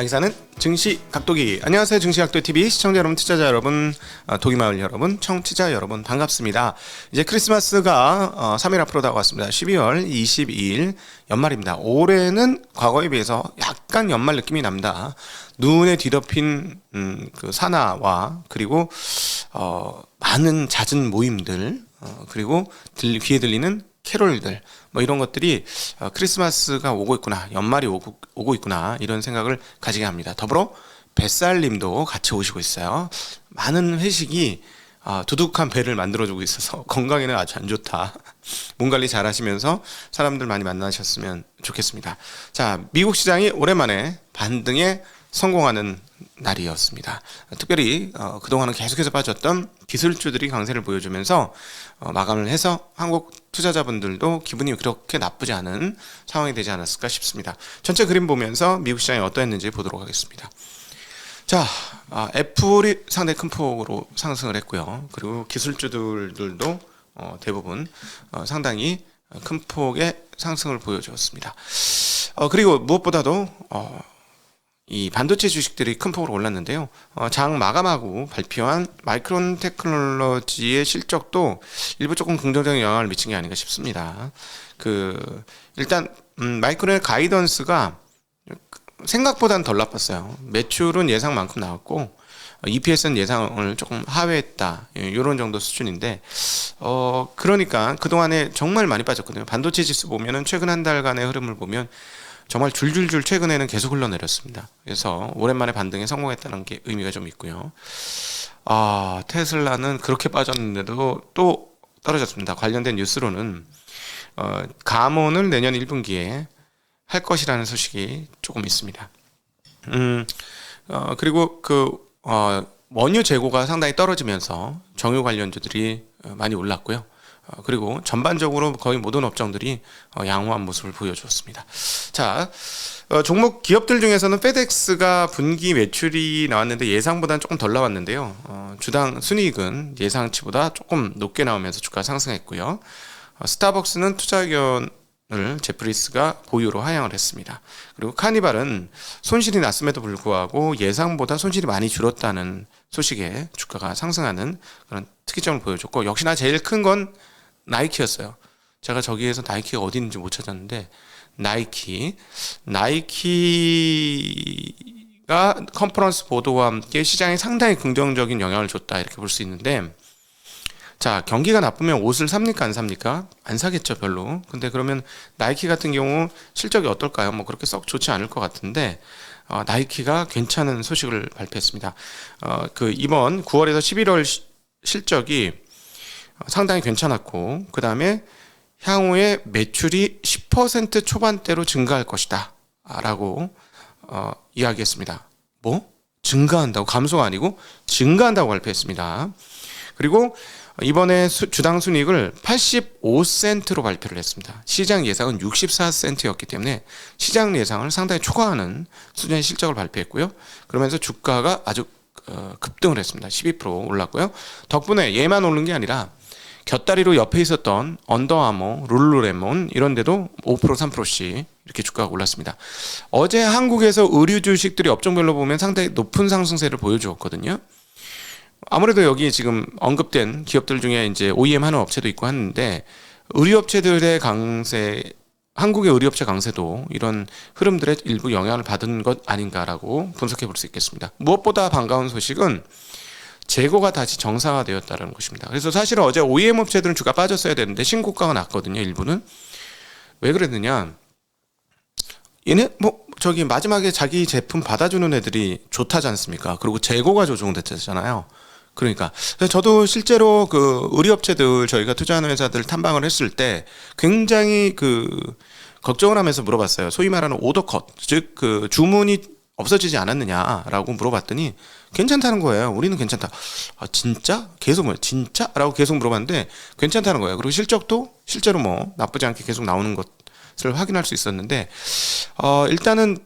강의사는 증시 각도기. 안녕하세요, 증시 각도 TV 시청자 여러분, 투자자 여러분, 도기마을 여러분, 청취자 여러분, 반갑습니다. 이제 크리스마스가 3일 앞으로 다가왔습니다. 12월 22일 연말입니다. 올해는 과거에 비해서 약간 연말 느낌이 납니다. 눈에 뒤덮인 그 산화와 그리고 많은 잦은 모임들, 그리고 귀에 들리는 캐롤들, 뭐 이런 것들이 크리스마스가 오고 있구나, 연말이 오고 있구나, 이런 생각을 가지게 합니다. 더불어 뱃살님도 같이 오시고 있어요. 많은 회식이 두둑한 배를 만들어주고 있어서 건강에는 아주 안 좋다. 몸 관리 잘 하시면서 사람들 많이 만나셨으면 좋겠습니다. 자, 미국 시장이 오랜만에 반등에 성공하는 날이었습니다. 특별히 그동안은 계속해서 빠졌던 기술주들이 강세를 보여주면서 마감을 해서 한국 투자자분들도 기분이 그렇게 나쁘지 않은 상황이 되지 않았을까 싶습니다. 전체 그림 보면서 미국 시장이 어떠했는지 보도록 하겠습니다. 자, 애플이 상당히 큰 폭으로 상승을 했고요. 그리고 기술주들도 대부분 상당히 큰 폭의 상승을 보여주었습니다. 그리고 무엇보다도 이 반도체 주식들이 큰 폭으로 올랐는데요. 장 마감하고 발표한 마이크론 테크놀로지의 실적도 일부 조금 긍정적인 영향을 미친 게 아닌가 싶습니다. 일단 마이크론의 가이던스가 생각보다는 덜 나빴어요. 매출은 예상만큼 나왔고 EPS는 예상을 조금 하회했다, 이런 정도 수준인데, 그러니까 그동안에 정말 많이 빠졌거든요. 반도체 지수 보면은 최근 한 달간의 흐름을 보면 정말 줄줄줄 최근에는 계속 흘러내렸습니다. 그래서 오랜만에 반등에 성공했다는 게 의미가 좀 있고요. 테슬라는 그렇게 빠졌는데도 또 떨어졌습니다. 관련된 뉴스로는 감원을 내년 1분기에 할 것이라는 소식이 조금 있습니다. 그리고 원유 재고가 상당히 떨어지면서 정유 관련주들이 많이 올랐고요. 그리고 전반적으로 거의 모든 업종들이 양호한 모습을 보여주었습니다. 자, 종목 기업들 중에서는 페덱스가 분기 매출이 나왔는데 예상보다는 조금 덜 나왔는데요. 주당 순이익은 예상치보다 조금 높게 나오면서 주가 상승했고요. 스타벅스는 투자 의견을 제프리스가 보유로 하향을 했습니다. 그리고 카니발은 손실이 났음에도 불구하고 예상보다 손실이 많이 줄었다는 소식에 주가가 상승하는 그런 특이점을 보여줬고, 역시나 제일 큰 건 나이키였어요. 제가 저기에서 나이키가 어디 있는지 못 찾았는데, 나이키가 컨퍼런스 보도와 함께 시장에 상당히 긍정적인 영향을 줬다, 이렇게 볼 수 있는데, 자, 경기가 나쁘면 옷을 삽니까, 안 삽니까? 안 사겠죠, 별로. 근데 그러면 나이키 같은 경우 실적이 어떨까요? 뭐 그렇게 썩 좋지 않을 것 같은데, 나이키가 괜찮은 소식을 발표했습니다. 이번 9월에서 11월 실적이 상당히 괜찮았고, 그 다음에 향후에 매출이 10% 초반대로 증가할 것이다 라고 이야기했습니다. 뭐? 증가한다고? 감소가 아니고 증가한다고 발표했습니다. 그리고 이번에 주당 순이익을 85센트로 발표를 했습니다. 시장 예상은 64센트였기 때문에 시장 예상을 상당히 초과하는 수준의 실적을 발표했고요. 그러면서 주가가 아주 급등을 했습니다. 12% 올랐고요. 덕분에 얘만 오른 게 아니라 곁다리로 옆에 있었던 언더아머, 룰루레몬 이런 데도 5%, 3%씩 이렇게 주가가 올랐습니다. 어제 한국에서 의류 주식들이 업종별로 보면 상당히 높은 상승세를 보여주었거든요. 아무래도 여기 지금 언급된 기업들 중에 이제 OEM 하는 업체도 있고 하는데, 의류업체들의 강세, 한국의 의류업체 강세도 이런 흐름들의 일부 영향을 받은 것 아닌가라고 분석해 볼 수 있겠습니다. 무엇보다 반가운 소식은 재고가 다시 정상화되었다는 것입니다. 그래서 사실은 어제 OEM 업체들은 주가 빠졌어야 되는데 신고가가 났거든요. 일부는. 왜 그랬느냐, 얘네 마지막에 자기 제품 받아주는 애들이 좋다지 않습니까? 그리고 재고가 조정됐잖아요. 그러니까 저도 실제로 의류업체들, 저희가 투자하는 회사들 탐방을 했을 때 굉장히 걱정을 하면서 물어봤어요. 소위 말하는 오더컷, 즉 주문이 없어지지 않았느냐라고 물어봤더니 괜찮다는 거예요. 우리는 괜찮다. 진짜? 계속 진짜? 라고 계속 물어봤는데 괜찮다는 거예요. 그리고 실적도 실제로 나쁘지 않게 계속 나오는 것을 확인할 수 있었는데, 일단은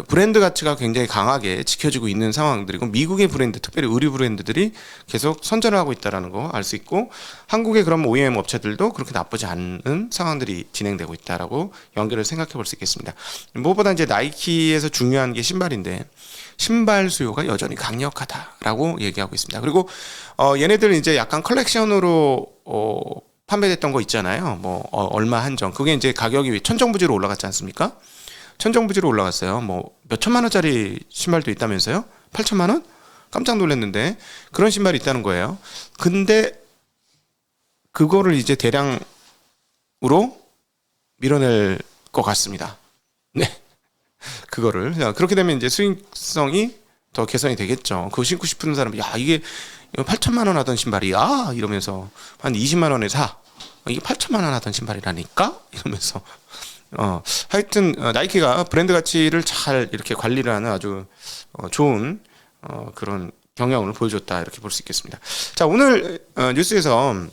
브랜드 가치가 굉장히 강하게 지켜지고 있는 상황들이고 미국의 브랜드, 특별히 의류 브랜드들이 계속 선전을 하고 있다는 거 알 수 있고 한국의 그런 OEM 업체들도 그렇게 나쁘지 않은 상황들이 진행되고 있다라고 연결을 생각해 볼 수 있겠습니다. 무엇보다 이제 나이키에서 중요한 게 신발인데 신발 수요가 여전히 강력하다라고 얘기하고 있습니다. 그리고 얘네들 이제 약간 컬렉션으로 판매됐던 거 있잖아요. 얼마 한정. 그게 이제 가격이 천정부지로 올라갔지 않습니까? 천정부지로 올라갔어요. 몇 천만 원짜리 신발도 있다면서요? 8천만 원? 깜짝 놀랐는데 그런 신발이 있다는 거예요. 근데 그거를 이제 대량으로 밀어낼 것 같습니다. 네. 그거를. 그렇게 되면 이제 수익성이 더 개선이 되겠죠. 그거 신고 싶은 사람이 이게 8천만 원 하던 신발이야 이러면서 한 20만 원에 사. 이게 8천만 원 하던 신발이라니까 이러면서 하여튼 나이키가 브랜드 가치를 잘 이렇게 관리를 하는 아주 좋은 그런 경향을 보여줬다 이렇게 볼 수 있겠습니다. 자, 오늘 뉴스에서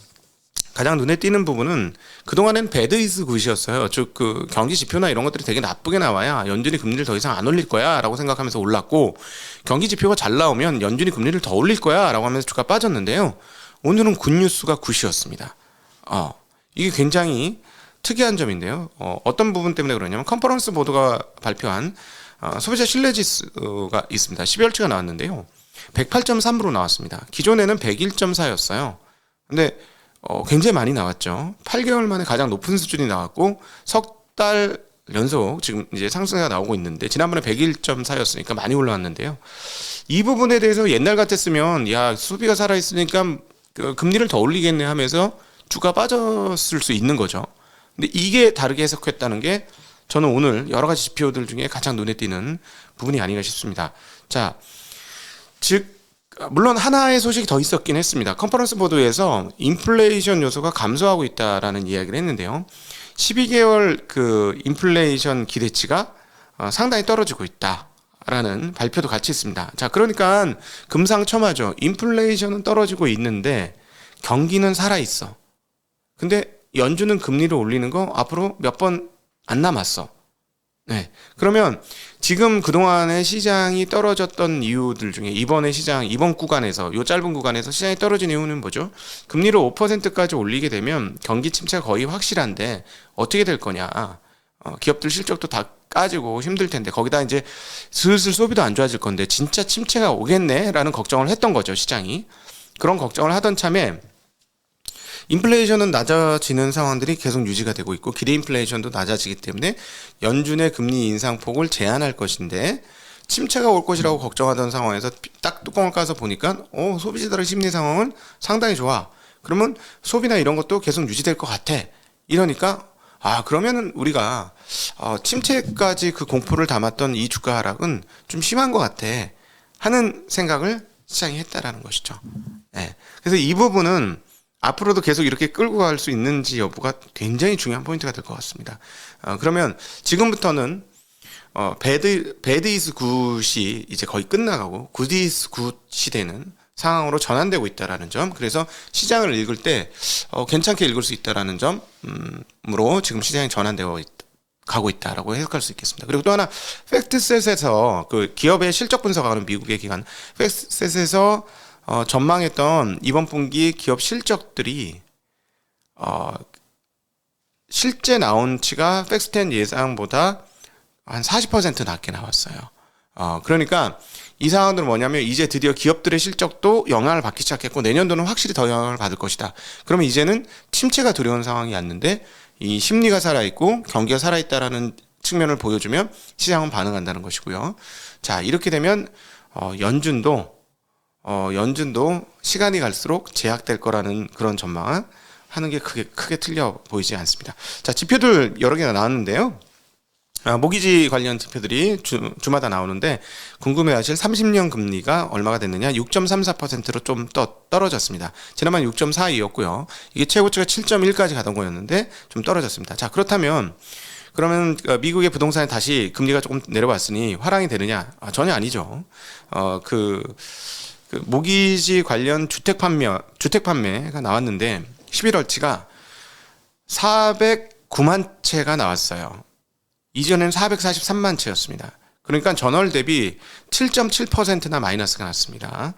가장 눈에 띄는 부분은 그동안엔 배드 이즈 굿이었어요. 즉 그 경기 지표나 이런 것들이 되게 나쁘게 나와야 연준이 금리를 더 이상 안 올릴 거야라고 생각하면서 올랐고 경기 지표가 잘 나오면 연준이 금리를 더 올릴 거야라고 하면서 주가 빠졌는데요. 오늘은 굿뉴스가 굿이었습니다. 이게 굉장히 특이한 점인데요. 어떤 부분 때문에 그러냐면 컨퍼런스 보드가 발표한 소비자 신뢰 지수가 있습니다. 12월치가 나왔는데요. 108.3으로 나왔습니다. 기존에는 101.4였어요. 근데 굉장히 많이 나왔죠. 8개월 만에 가장 높은 수준이 나왔고 석 달 연속 지금 이제 상승세가 나오고 있는데 지난번에 101.4였으니까 많이 올라왔는데요. 이 부분에 대해서 옛날 같았으면 소비가 살아있으니까 금리를 더 올리겠네 하면서 주가 빠졌을 수 있는 거죠. 근데 이게 다르게 해석했다는 게 저는 오늘 여러 가지 지표들 중에 가장 눈에 띄는 부분이 아닌가 싶습니다. 자, 즉 물론 하나의 소식이 더 있었긴 했습니다. 컨퍼런스 보도에서 인플레이션 요소가 감소하고 있다라는 이야기를 했는데요. 12개월 그 인플레이션 기대치가 상당히 떨어지고 있다라는 발표도 같이 있습니다. 자, 그러니까 금상첨화죠. 인플레이션은 떨어지고 있는데 경기는 살아 있어. 근데 연준은 금리를 올리는 거 앞으로 몇 번 안 남았어. 네. 그러면 지금 그동안의 시장이 떨어졌던 이유들 중에 이번 구간에서, 요 짧은 구간에서 시장이 떨어진 이유는 뭐죠? 금리를 5%까지 올리게 되면 경기 침체가 거의 확실한데 어떻게 될 거냐. 기업들 실적도 다 까지고 힘들 텐데 거기다 이제 슬슬 소비도 안 좋아질 건데 진짜 침체가 오겠네? 라는 걱정을 했던 거죠, 시장이. 그런 걱정을 하던 참에 인플레이션은 낮아지는 상황들이 계속 유지가 되고 있고 기대 인플레이션도 낮아지기 때문에 연준의 금리 인상폭을 제한할 것인데 침체가 올 것이라고 걱정하던 상황에서 딱 뚜껑을 까서 보니까 소비자들의 심리 상황은 상당히 좋아. 그러면 소비나 이런 것도 계속 유지될 것 같아. 이러니까 그러면은 우리가 침체까지 그 공포를 담았던 이 주가 하락은 좀 심한 것 같아 하는 생각을 시장이 했다라는 것이죠. 네. 그래서 이 부분은 앞으로도 계속 이렇게 끌고 갈 수 있는지 여부가 굉장히 중요한 포인트가 될 것 같습니다. 그러면 지금부터는 배드 이즈 굿이 이제 거의 끝나가고 굿 이즈 굿이 되는 상황으로 전환되고 있다라는 점. 그래서 시장을 읽을 때 괜찮게 읽을 수 있다라는 점으로 지금 시장이 전환되고 가고 있다라고 해석할 수 있겠습니다. 그리고 또 하나 팩트셋에서 그 기업의 실적 분석하는 미국의 기관 팩트셋에서 전망했던 이번 분기 기업 실적들이 실제 나온치가 팩스텐 예상보다 한 40% 낮게 나왔어요. 그러니까 이 상황들은 뭐냐면 이제 드디어 기업들의 실적도 영향을 받기 시작했고 내년도는 확실히 더 영향을 받을 것이다. 그러면 이제는 침체가 두려운 상황이 왔는데 이 심리가 살아있고 경기가 살아있다라는 측면을 보여주면 시장은 반응한다는 것이고요. 자, 이렇게 되면 연준도 시간이 갈수록 제약될 거라는 그런 전망을 하는 게 크게 틀려 보이지 않습니다. 자, 지표들 여러 개가 나왔는데요. 모기지 관련 지표들이 주마다 나오는데 궁금해하실 30년 금리가 얼마가 됐느냐? 6.34%로 좀 떨어졌습니다. 지난번 6.42였고요. 이게 최고치가 7.1까지 가던 거였는데 좀 떨어졌습니다. 자, 그러면 미국의 부동산에 다시 금리가 조금 내려왔으니 화랑이 되느냐? 전혀 아니죠. 그 모기지 관련 주택 판매가 나왔는데 11월치가 409만 채가 나왔어요. 이전에는 443만 채였습니다. 그러니까 전월 대비 7.7%나 마이너스가 났습니다.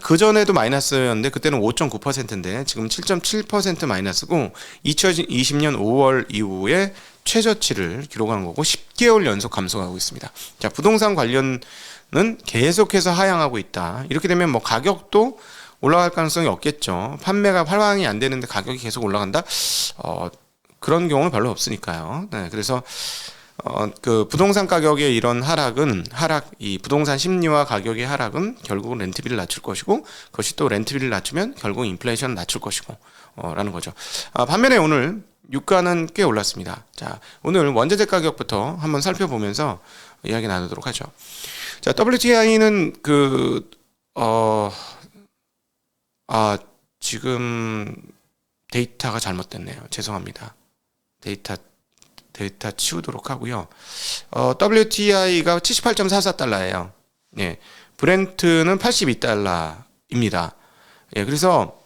그 전에도 마이너스였는데 그때는 5.9%인데 지금 7.7% 마이너스고 2020년 5월 이후에 최저치를 기록한 거고 10개월 연속 감소하고 있습니다. 자, 부동산 관련은 계속해서 하향하고 있다. 이렇게 되면 뭐 가격도 올라갈 가능성이 없겠죠. 판매가 활황이 안 되는데 가격이 계속 올라간다? 그런 경우는 별로 없으니까요. 네, 그래서 그 부동산 가격의 이런 이 부동산 심리와 가격의 하락은 결국은 렌트비를 낮출 것이고, 그것이 또 렌트비를 낮추면 결국 인플레이션을 낮출 것이고, 라는 거죠. 반면에 오늘 유가는 꽤 올랐습니다. 자, 오늘 원자재 가격부터 한번 살펴보면서 이야기 나누도록 하죠. 자, WTI는 지금 데이터가 잘못됐네요. 죄송합니다. 데이터 치우도록 하고요. WTI가 78.44달러예요. 예. 브렌트는 82달러입니다. 예, 그래서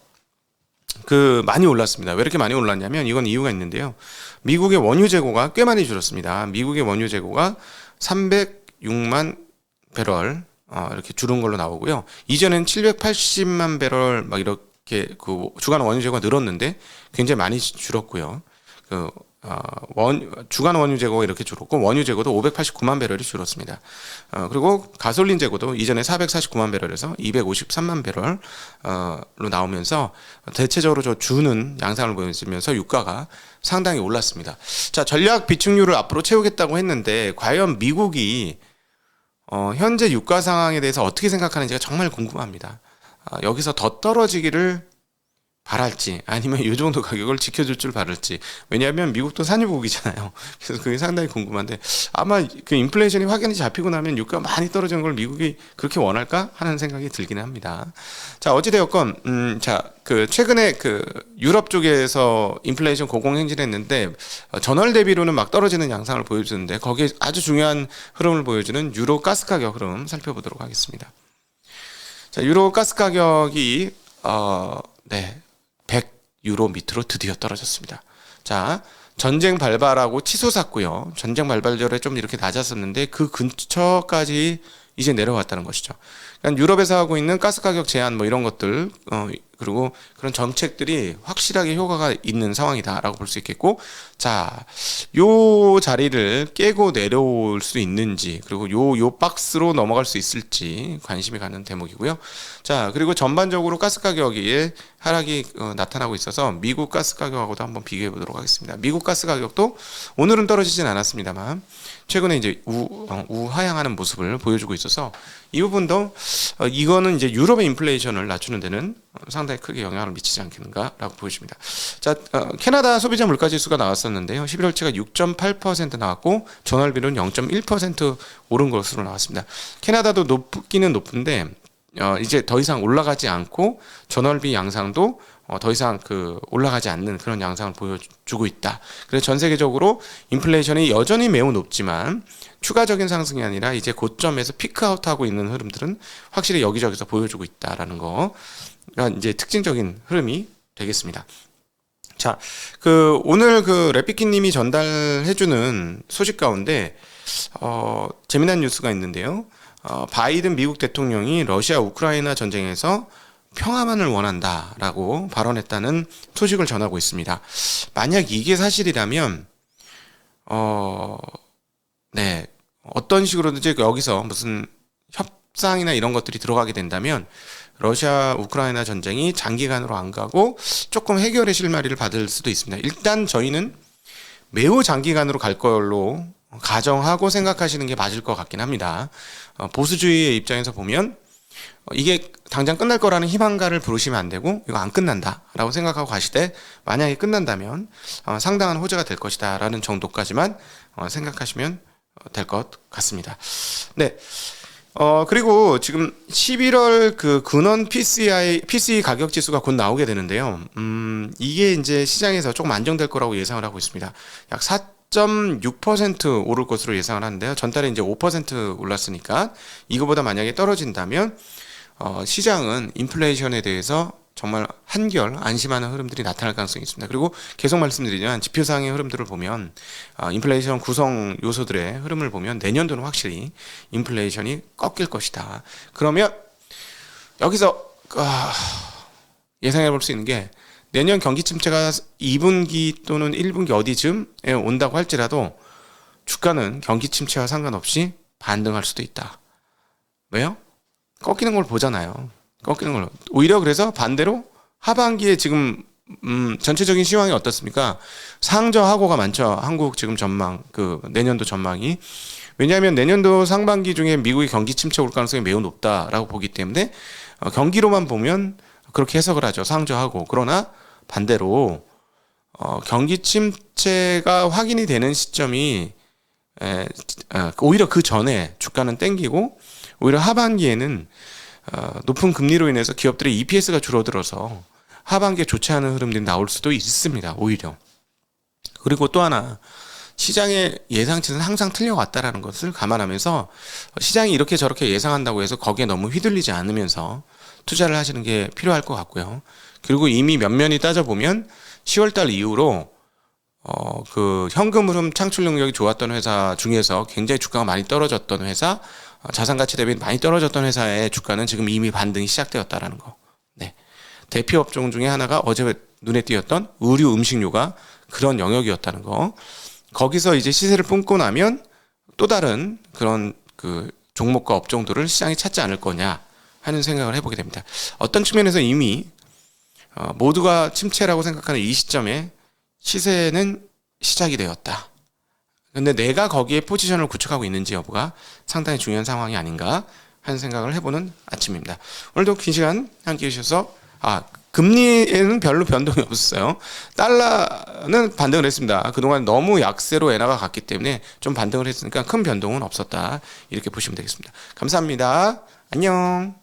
많이 올랐습니다. 왜 이렇게 많이 올랐냐면 이건 이유가 있는데요. 미국의 원유 재고가 꽤 많이 줄었습니다. 미국의 원유 재고가 306만 배럴 이렇게 줄은 걸로 나오고요. 이전엔 780만 배럴 막 이렇게 주간 원유 재고가 늘었는데 굉장히 많이 줄었고요. 주간 원유 재고가 이렇게 줄었고 원유 재고도 589만 배럴이 줄었습니다. 그리고 가솔린 재고도 이전에 449만 배럴에서 253만 배럴로 나오면서 대체적으로 주는 양상을 보여주면서 유가가 상당히 올랐습니다. 자, 전략 비축률을 앞으로 채우겠다고 했는데 과연 미국이 현재 유가 상황에 대해서 어떻게 생각하는지가 정말 궁금합니다. 여기서 더 떨어지기를 바랄지 아니면 이 정도 가격을 지켜줄 줄 바랄지. 왜냐하면 미국도 산유국이잖아요. 그래서 그게 상당히 궁금한데 아마 그 인플레이션이 확연히 잡히고 나면 유가가 많이 떨어지는 걸 미국이 그렇게 원할까 하는 생각이 들기는 합니다. 자, 어찌되었건 최근에 유럽 쪽에서 인플레이션 고공행진했는데 전월 대비로는 막 떨어지는 양상을 보여주는데 거기에 아주 중요한 흐름을 보여주는 유로 가스 가격 흐름 살펴보도록 하겠습니다. 자, 유로 가스 가격이 100유로 밑으로 드디어 떨어졌습니다. 자, 전쟁 발발하고 치솟았고요. 전쟁 발발절에 좀 이렇게 낮았었는데 그 근처까지 이제 내려왔다는 것이죠. 그러니까 유럽에서 하고 있는 가스 가격 제한 뭐 이런 것들 그리고 그런 정책들이 확실하게 효과가 있는 상황이다라고 볼 수 있겠고, 자, 요 자리를 깨고 내려올 수 있는지 그리고 요 박스로 넘어갈 수 있을지 관심이 가는 대목이고요. 자, 그리고 전반적으로 가스 가격이 하락이 나타나고 있어서 미국 가스 가격하고도 한번 비교해 보도록 하겠습니다. 미국 가스 가격도 오늘은 떨어지진 않았습니다만 최근에 이제 우하향하는 모습을 보여주고 있어서 이 부분도 이거는 이제 유럽의 인플레이션을 낮추는 데는 상당히 크게 영향을 미치지 않겠는가라고 보여집니다. 자, 캐나다 소비자 물가지수가 나왔었는데요. 11월치가 6.8% 나왔고 전월비는 0.1% 오른 것으로 나왔습니다. 캐나다도 높기는 높은데 이제 더 이상 올라가지 않고 전월비 양상도 더 이상 올라가지 않는 그런 양상을 보여주고 있다. 그래서 전 세계적으로 인플레이션이 여전히 매우 높지만 추가적인 상승이 아니라 이제 고점에서 피크아웃하고 있는 흐름들은 확실히 여기저기서 보여주고 있다라는 거가 이제 특징적인 흐름이 되겠습니다. 자, 오늘 래피키님이 전달해주는 소식 가운데 재미난 뉴스가 있는데요. 바이든 미국 대통령이 러시아 우크라이나 전쟁에서 평화만을 원한다라고 발언했다는 소식을 전하고 있습니다. 만약 이게 사실이라면 어떤 식으로든지 여기서 무슨 협상이나 이런 것들이 들어가게 된다면 러시아 우크라이나 전쟁이 장기간으로 안 가고 조금 해결의 실마리를 받을 수도 있습니다. 일단 저희는 매우 장기간으로 갈 걸로 가정하고 생각하시는 게 맞을 것 같긴 합니다. 보수주의의 입장에서 보면 이게 당장 끝날 거라는 희망가를 부르시면 안 되고 이거 안 끝난다라고 생각하고 가시되 만약에 끝난다면 상당한 호재가 될 것이다라는 정도까지만 생각하시면 될 것 같습니다. 네. 그리고 지금 11월 근원 PCE 가격 지수가 곧 나오게 되는데요. 이게 이제 시장에서 조금 안정될 거라고 예상을 하고 있습니다. 약 4.6% 오를 것으로 예상을 하는데요. 전달에 이제 5% 올랐으니까 이거보다 만약에 떨어진다면 시장은 인플레이션에 대해서 정말 한결 안심하는 흐름들이 나타날 가능성이 있습니다. 그리고 계속 말씀드리지만 지표상의 흐름들을 보면 인플레이션 구성 요소들의 흐름을 보면 내년도는 확실히 인플레이션이 꺾일 것이다. 그러면 여기서 예상해 볼 수 있는 게 내년 경기 침체가 2분기 또는 1분기 어디쯤에 온다고 할지라도 주가는 경기 침체와 상관없이 반등할 수도 있다. 왜요? 꺾이는 걸 보잖아요. 꺾이는 걸로. 오히려 그래서 반대로 하반기에 지금 전체적인 시황이 어떻습니까? 상저하고가 많죠. 한국 지금 전망, 내년도 전망이. 왜냐하면 내년도 상반기 중에 미국의 경기 침체 올 가능성이 매우 높다라고 보기 때문에 경기로만 보면 그렇게 해석을 하죠. 상저하고. 그러나 반대로 경기 침체가 확인이 되는 시점이 오히려 그 전에 주가는 땡기고 오히려 하반기에는 높은 금리로 인해서 기업들의 EPS가 줄어들어서 하반기에 좋지 않은 흐름들이 나올 수도 있습니다. 오히려. 그리고 또 하나 시장의 예상치는 항상 틀려왔다라는 것을 감안하면서 시장이 이렇게 저렇게 예상한다고 해서 거기에 너무 휘둘리지 않으면서 투자를 하시는 게 필요할 것 같고요. 그리고 이미 면면이 따져보면 10월달 이후로 현금 흐름 창출 능력이 좋았던 회사 중에서 굉장히 주가가 많이 떨어졌던 회사, 자산 가치 대비 많이 떨어졌던 회사의 주가는 지금 이미 반등이 시작되었다라는 거. 네. 대표 업종 중에 하나가 어제 눈에 띄었던 의류 음식료가 그런 영역이었다는 거. 거기서 이제 시세를 뿜고 나면 또 다른 그런 종목과 업종들을 시장이 찾지 않을 거냐 하는 생각을 해보게 됩니다. 어떤 측면에서 이미 모두가 침체라고 생각하는 이 시점에 시세는 시작이 되었다. 근데 내가 거기에 포지션을 구축하고 있는지 여부가 상당히 중요한 상황이 아닌가 하는 생각을 해보는 아침입니다. 오늘도 긴 시간 함께 해주셔서 금리에는 별로 변동이 없었어요. 달러는 반등을 했습니다. 그동안 너무 약세로 엔화가 갔기 때문에 좀 반등을 했으니까 큰 변동은 없었다. 이렇게 보시면 되겠습니다. 감사합니다. 안녕.